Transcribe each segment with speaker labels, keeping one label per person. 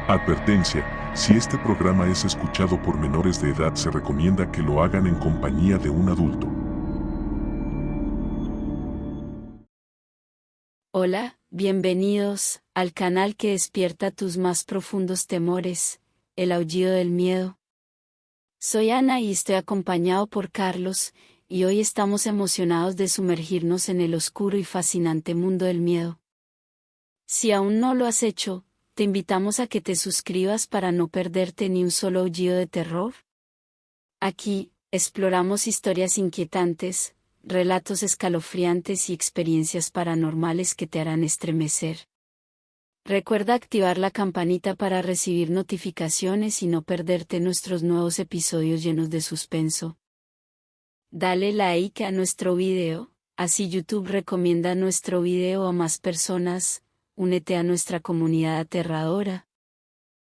Speaker 1: Advertencia, si este programa es escuchado por menores de edad se recomienda que lo hagan en compañía de un adulto.
Speaker 2: Hola, bienvenidos al canal que despierta tus más profundos temores, el aullido del miedo. Soy Ana y estoy acompañado por Carlos, y hoy estamos emocionados de sumergirnos en el oscuro y fascinante mundo del miedo. Si aún no lo has hecho, te invitamos a que te suscribas para no perderte ni un solo aullido de terror. Aquí, exploramos historias inquietantes, relatos escalofriantes y experiencias paranormales que te harán estremecer. Recuerda activar la campanita para recibir notificaciones y no perderte nuestros nuevos episodios llenos de suspenso. Dale like a nuestro video, así YouTube recomienda nuestro video a más personas. Únete a nuestra comunidad aterradora.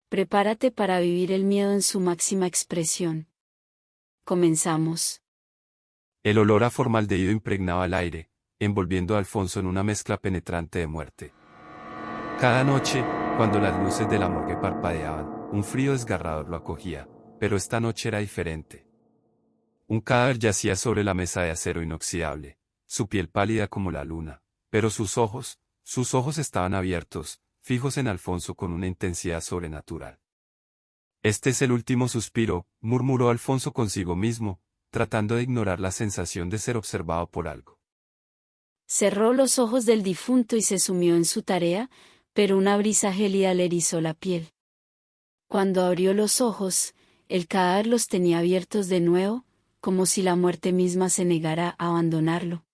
Speaker 2: Prepárate para vivir el miedo en su máxima expresión. Comenzamos.
Speaker 3: El olor a formaldehído impregnaba el aire, envolviendo a Alfonso en una mezcla penetrante de muerte. Cada noche, cuando las luces de la morgue parpadeaban, un frío desgarrador lo acogía, pero esta noche era diferente. Un cadáver yacía sobre la mesa de acero inoxidable, su piel pálida como la luna, pero sus ojos estaban abiertos, fijos en Alfonso con una intensidad sobrenatural. Este es el último suspiro, murmuró Alfonso consigo mismo, tratando de ignorar la sensación de ser observado por algo.
Speaker 2: Cerró los ojos del difunto y se sumió en su tarea, pero una brisa gélida le erizó la piel. Cuando abrió los ojos, el cadáver los tenía abiertos de nuevo, como si la muerte misma se negara a abandonarlo.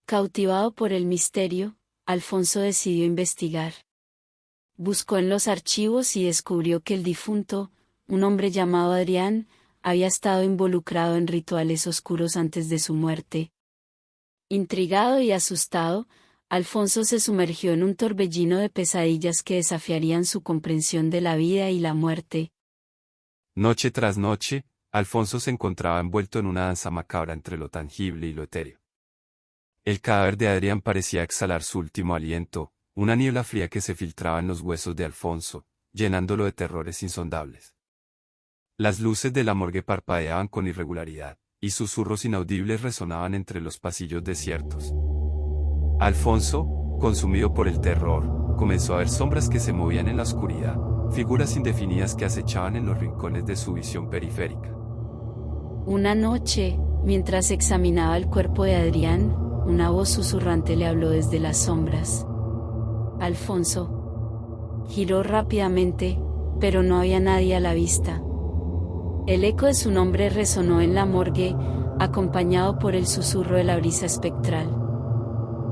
Speaker 2: Cautivado por el misterio, Alfonso decidió investigar. Buscó en los archivos y descubrió que el difunto, un hombre llamado Adrián, había estado involucrado en rituales oscuros antes de su muerte. Intrigado y asustado, Alfonso se sumergió en un torbellino de pesadillas que desafiarían su comprensión de la vida y la muerte.
Speaker 3: Noche tras noche, Alfonso se encontraba envuelto en una danza macabra entre lo tangible y lo etéreo. El cadáver de Adrián parecía exhalar su último aliento, una niebla fría que se filtraba en los huesos de Alfonso, llenándolo de terrores insondables. Las luces de la morgue parpadeaban con irregularidad, y susurros inaudibles resonaban entre los pasillos desiertos. Alfonso, consumido por el terror, comenzó a ver sombras que se movían en la oscuridad, figuras indefinidas que acechaban en los rincones de su visión periférica.
Speaker 2: Una noche, mientras examinaba el cuerpo de Adrián, una voz susurrante le habló desde las sombras. Alfonso. Giró rápidamente, pero no había nadie a la vista. El eco de su nombre resonó en la morgue, acompañado por el susurro de la brisa espectral.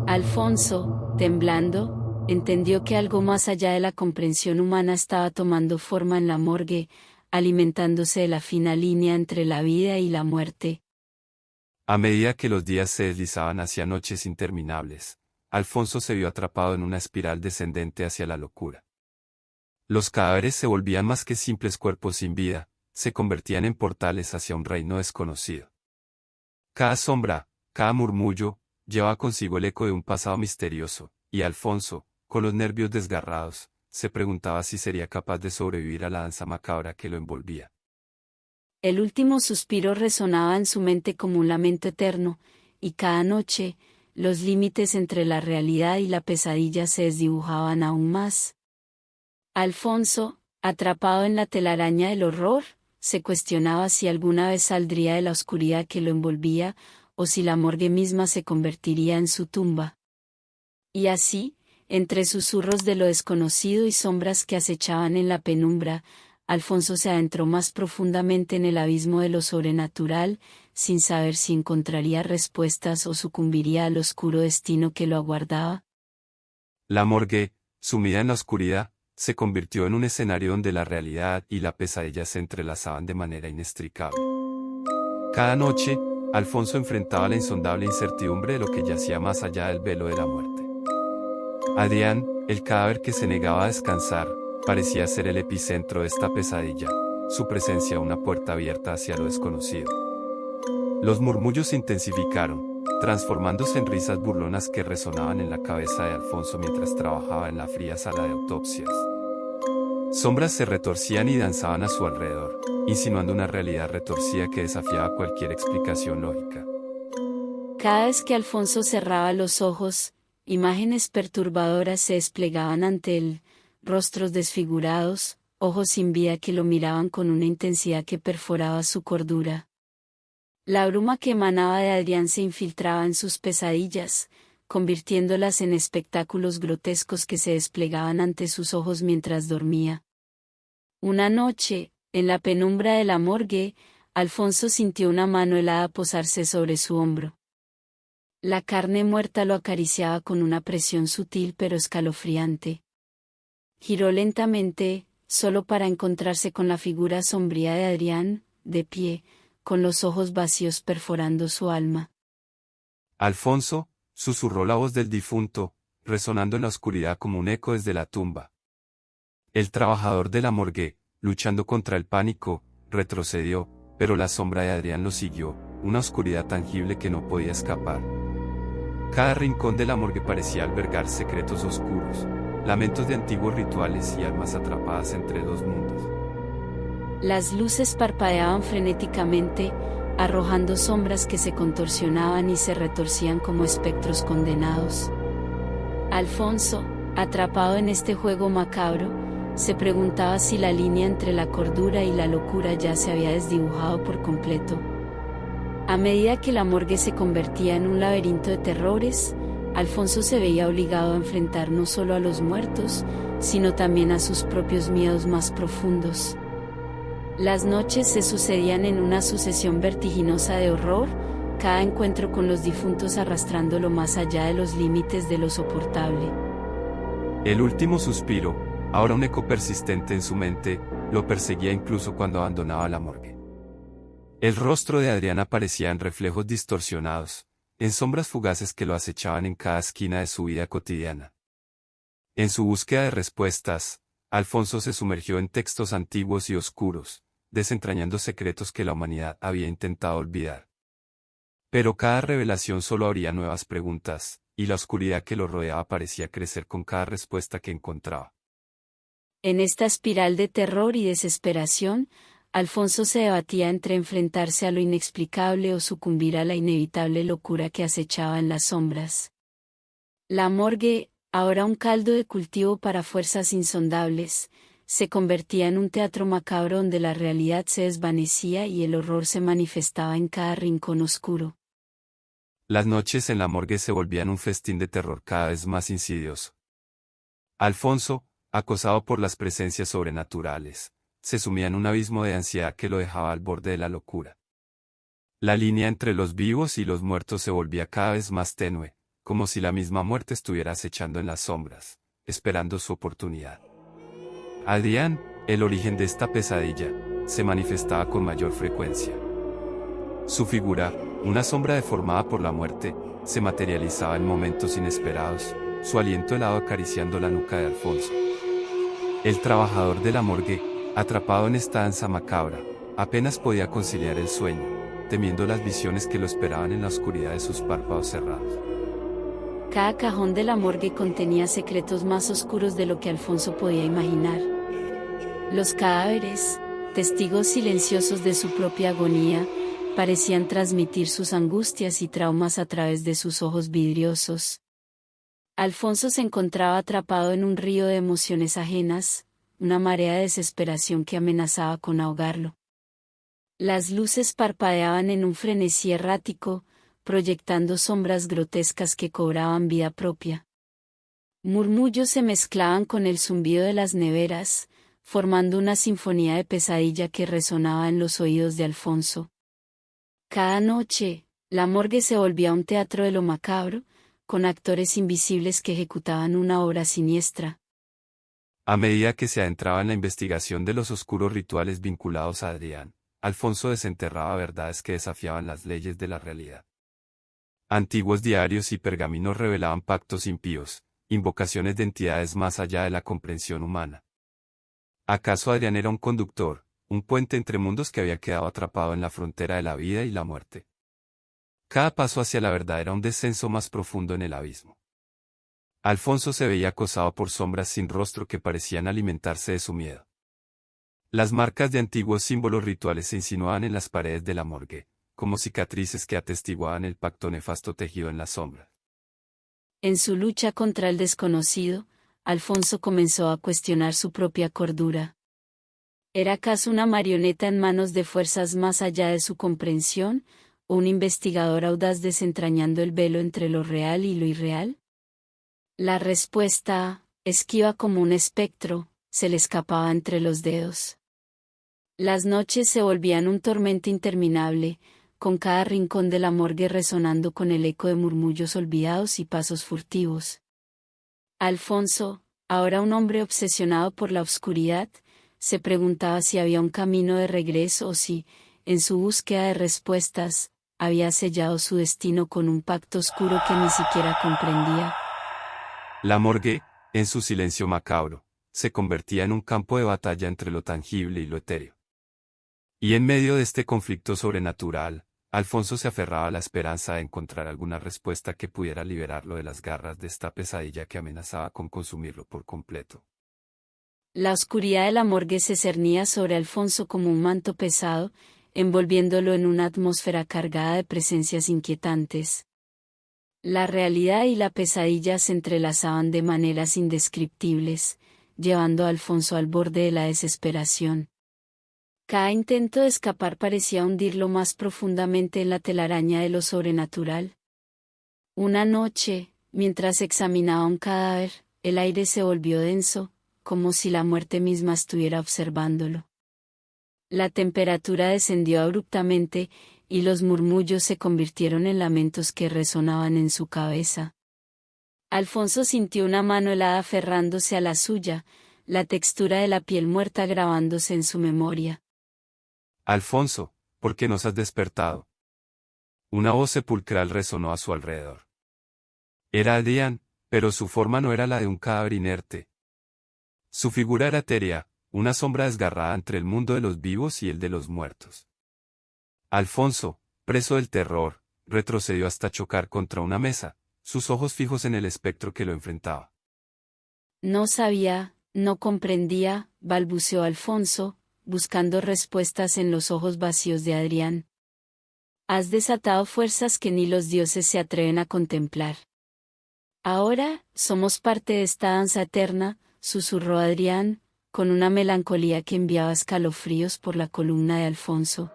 Speaker 2: Alfonso, temblando, entendió que algo más allá de la comprensión humana estaba tomando forma en la morgue, alimentándose de la fina línea entre la vida y la muerte.
Speaker 3: A medida que los días se deslizaban hacia noches interminables, Alfonso se vio atrapado en una espiral descendente hacia la locura. Los cadáveres se volvían más que simples cuerpos sin vida, se convertían en portales hacia un reino desconocido. Cada sombra, cada murmullo, llevaba consigo el eco de un pasado misterioso, y Alfonso, con los nervios desgarrados, se preguntaba si sería capaz de sobrevivir a la danza macabra que lo envolvía.
Speaker 2: El último suspiro resonaba en su mente como un lamento eterno, y cada noche, los límites entre la realidad y la pesadilla se desdibujaban aún más. Alfonso, atrapado en la telaraña del horror, se cuestionaba si alguna vez saldría de la oscuridad que lo envolvía, o si la morgue misma se convertiría en su tumba. Y así, entre susurros de lo desconocido y sombras que acechaban en la penumbra, Alfonso se adentró más profundamente en el abismo de lo sobrenatural, sin saber si encontraría respuestas o sucumbiría al oscuro destino que lo aguardaba.
Speaker 3: La morgue, sumida en la oscuridad, se convirtió en un escenario donde la realidad y la pesadilla se entrelazaban de manera inextricable. Cada noche, Alfonso enfrentaba la insondable incertidumbre de lo que yacía más allá del velo de la muerte. Adrián, el cadáver que se negaba a descansar, parecía ser el epicentro de esta pesadilla, su presencia una puerta abierta hacia lo desconocido. Los murmullos se intensificaron, transformándose en risas burlonas que resonaban en la cabeza de Alfonso mientras trabajaba en la fría sala de autopsias. Sombras se retorcían y danzaban a su alrededor, insinuando una realidad retorcida que desafiaba cualquier explicación lógica.
Speaker 2: Cada vez que Alfonso cerraba los ojos, imágenes perturbadoras se desplegaban ante él, rostros desfigurados, ojos sin vida que lo miraban con una intensidad que perforaba su cordura. La bruma que emanaba de Adrián se infiltraba en sus pesadillas, convirtiéndolas en espectáculos grotescos que se desplegaban ante sus ojos mientras dormía. Una noche, en la penumbra de la morgue, Alfonso sintió una mano helada posarse sobre su hombro. La carne muerta lo acariciaba con una presión sutil pero escalofriante. Giró lentamente, solo para encontrarse con la figura sombría de Adrián, de pie, con los ojos vacíos perforando su alma.
Speaker 3: Alfonso, susurró la voz del difunto, resonando en la oscuridad como un eco desde la tumba. El trabajador de la morgue, luchando contra el pánico, retrocedió, pero la sombra de Adrián lo siguió, una oscuridad tangible que no podía escapar. Cada rincón de la morgue parecía albergar secretos oscuros, lamentos de antiguos rituales y almas atrapadas entre dos mundos.
Speaker 2: Las luces parpadeaban frenéticamente, arrojando sombras que se contorsionaban y se retorcían como espectros condenados. Alfonso, atrapado en este juego macabro, se preguntaba si la línea entre la cordura y la locura ya se había desdibujado por completo. A medida que la morgue se convertía en un laberinto de terrores, Alfonso se veía obligado a enfrentar no solo a los muertos, sino también a sus propios miedos más profundos. Las noches se sucedían en una sucesión vertiginosa de horror, cada encuentro con los difuntos arrastrándolo más allá de los límites de lo soportable.
Speaker 3: El último suspiro, ahora un eco persistente en su mente, lo perseguía incluso cuando abandonaba la morgue. El rostro de Adrián aparecía en reflejos distorsionados, en sombras fugaces que lo acechaban en cada esquina de su vida cotidiana. En su búsqueda de respuestas, Alfonso se sumergió en textos antiguos y oscuros, desentrañando secretos que la humanidad había intentado olvidar. Pero cada revelación solo abría nuevas preguntas, y la oscuridad que lo rodeaba parecía crecer con cada respuesta que encontraba.
Speaker 2: En esta espiral de terror y desesperación, Alfonso se debatía entre enfrentarse a lo inexplicable o sucumbir a la inevitable locura que acechaba en las sombras. La morgue, ahora un caldo de cultivo para fuerzas insondables, se convertía en un teatro macabro donde la realidad se desvanecía y el horror se manifestaba en cada rincón oscuro.
Speaker 3: Las noches en la morgue se volvían un festín de terror cada vez más insidioso. Alfonso, acosado por las presencias sobrenaturales, se sumía en un abismo de ansiedad que lo dejaba al borde de la locura. La línea entre los vivos y los muertos se volvía cada vez más tenue, como si la misma muerte estuviera acechando en las sombras, esperando su oportunidad. Adrián, el origen de esta pesadilla, se manifestaba con mayor frecuencia. Su figura, una sombra deformada por la muerte, se materializaba en momentos inesperados, su aliento helado acariciando la nuca de Alfonso. El trabajador de la morgue, atrapado en esta danza macabra, apenas podía conciliar el sueño, temiendo las visiones que lo esperaban en la oscuridad de sus párpados cerrados.
Speaker 2: Cada cajón de la morgue contenía secretos más oscuros de lo que Alfonso podía imaginar. Los cadáveres, testigos silenciosos de su propia agonía, parecían transmitir sus angustias y traumas a través de sus ojos vidriosos. Alfonso se encontraba atrapado en un río de emociones ajenas, una marea de desesperación que amenazaba con ahogarlo. Las luces parpadeaban en un frenesí errático, proyectando sombras grotescas que cobraban vida propia. Murmullos se mezclaban con el zumbido de las neveras, formando una sinfonía de pesadilla que resonaba en los oídos de Alfonso. Cada noche, la morgue se volvía un teatro de lo macabro, con actores invisibles que ejecutaban una obra siniestra.
Speaker 3: A medida que se adentraba en la investigación de los oscuros rituales vinculados a Adrián, Alfonso desenterraba verdades que desafiaban las leyes de la realidad. Antiguos diarios y pergaminos revelaban pactos impíos, invocaciones de entidades más allá de la comprensión humana. ¿Acaso Adrián era un conductor, un puente entre mundos que había quedado atrapado en la frontera de la vida y la muerte? Cada paso hacia la verdad era un descenso más profundo en el abismo. Alfonso se veía acosado por sombras sin rostro que parecían alimentarse de su miedo. Las marcas de antiguos símbolos rituales se insinuaban en las paredes de la morgue, como cicatrices que atestiguaban el pacto nefasto tejido en la sombra.
Speaker 2: En su lucha contra el desconocido, Alfonso comenzó a cuestionar su propia cordura. ¿Era acaso una marioneta en manos de fuerzas más allá de su comprensión, o un investigador audaz desentrañando el velo entre lo real y lo irreal? La respuesta, esquiva como un espectro, se le escapaba entre los dedos. Las noches se volvían un tormento interminable, con cada rincón de la morgue resonando con el eco de murmullos olvidados y pasos furtivos. Alfonso, ahora un hombre obsesionado por la oscuridad, se preguntaba si había un camino de regreso o si, en su búsqueda de respuestas, había sellado su destino con un pacto oscuro que ni siquiera comprendía.
Speaker 3: La morgue, en su silencio macabro, se convertía en un campo de batalla entre lo tangible y lo etéreo. Y en medio de este conflicto sobrenatural, Alfonso se aferraba a la esperanza de encontrar alguna respuesta que pudiera liberarlo de las garras de esta pesadilla que amenazaba con consumirlo por completo.
Speaker 2: La oscuridad de la morgue se cernía sobre Alfonso como un manto pesado, envolviéndolo en una atmósfera cargada de presencias inquietantes. La realidad y la pesadilla se entrelazaban de maneras indescriptibles, llevando a Alfonso al borde de la desesperación. Cada intento de escapar parecía hundirlo más profundamente en la telaraña de lo sobrenatural. Una noche, mientras examinaba un cadáver, el aire se volvió denso, como si la muerte misma estuviera observándolo. La temperatura descendió abruptamente, y los murmullos se convirtieron en lamentos que resonaban en su cabeza. Alfonso sintió una mano helada aferrándose a la suya, la textura de la piel muerta grabándose en su memoria.
Speaker 3: Alfonso, ¿por qué nos has despertado? Una voz sepulcral resonó a su alrededor. Era Adrián, pero su forma no era la de un cadáver inerte. Su figura era etérea, una sombra desgarrada entre el mundo de los vivos y el de los muertos. Alfonso, preso del terror, retrocedió hasta chocar contra una mesa, sus ojos fijos en el espectro que lo enfrentaba.
Speaker 2: No sabía, no comprendía, balbuceó Alfonso, buscando respuestas en los ojos vacíos de Adrián. Has desatado fuerzas que ni los dioses se atreven a contemplar. Ahora, somos parte de esta danza eterna, susurró Adrián, con una melancolía que enviaba escalofríos por la columna de Alfonso.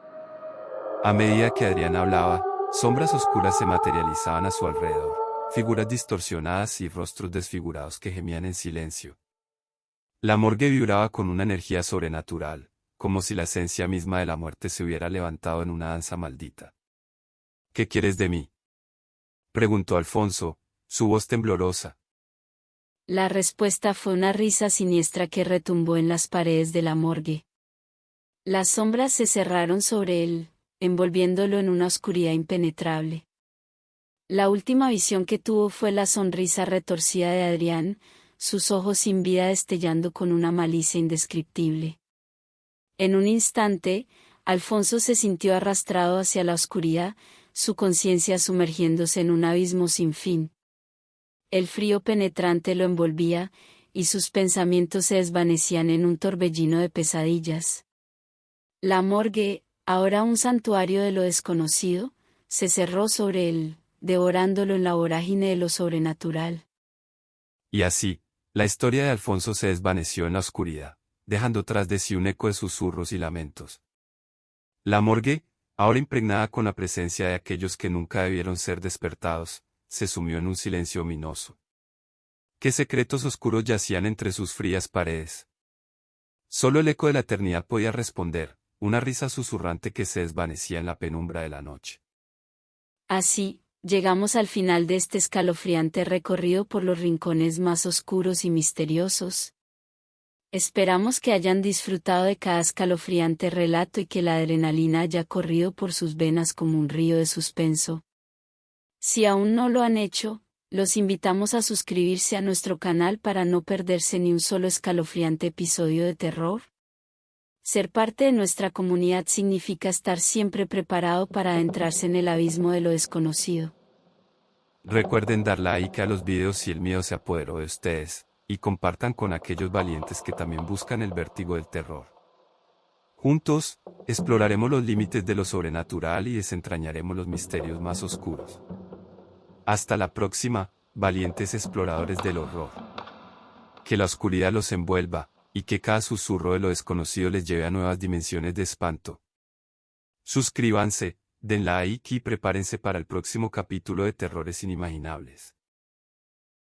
Speaker 3: A medida que Adrián hablaba, sombras oscuras se materializaban a su alrededor, figuras distorsionadas y rostros desfigurados que gemían en silencio. La morgue vibraba con una energía sobrenatural, como si la esencia misma de la muerte se hubiera levantado en una danza maldita. ¿Qué quieres de mí?, preguntó Alfonso, su voz temblorosa.
Speaker 2: La respuesta fue una risa siniestra que retumbó en las paredes de la morgue. Las sombras se cerraron sobre él, envolviéndolo en una oscuridad impenetrable. La última visión que tuvo fue la sonrisa retorcida de Adrián, sus ojos sin vida destellando con una malicia indescriptible. En un instante, Alfonso se sintió arrastrado hacia la oscuridad, su conciencia sumergiéndose en un abismo sin fin. El frío penetrante lo envolvía, y sus pensamientos se desvanecían en un torbellino de pesadillas. La morgue, ahora un santuario de lo desconocido, se cerró sobre él, devorándolo en la vorágine de lo sobrenatural.
Speaker 3: Y así, la historia de Alfonso se desvaneció en la oscuridad, dejando tras de sí un eco de susurros y lamentos. La morgue, ahora impregnada con la presencia de aquellos que nunca debieron ser despertados, se sumió en un silencio ominoso. ¿Qué secretos oscuros yacían entre sus frías paredes? Solo el eco de la eternidad podía responder, una risa susurrante que se desvanecía en la penumbra de la noche.
Speaker 2: Así, llegamos al final de este escalofriante recorrido por los rincones más oscuros y misteriosos. Esperamos que hayan disfrutado de cada escalofriante relato y que la adrenalina haya corrido por sus venas como un río de suspenso. Si aún no lo han hecho, los invitamos a suscribirse a nuestro canal para no perderse ni un solo escalofriante episodio de terror. Ser parte de nuestra comunidad significa estar siempre preparado para adentrarse en el abismo de lo desconocido.
Speaker 3: Recuerden dar like a los videos si el miedo se apoderó de ustedes, y compartan con aquellos valientes que también buscan el vértigo del terror. Juntos, exploraremos los límites de lo sobrenatural y desentrañaremos los misterios más oscuros. Hasta la próxima, valientes exploradores del horror. Que la oscuridad los envuelva, y que cada susurro de lo desconocido les lleve a nuevas dimensiones de espanto. Suscríbanse, den like y prepárense para el próximo capítulo de Terrores Inimaginables.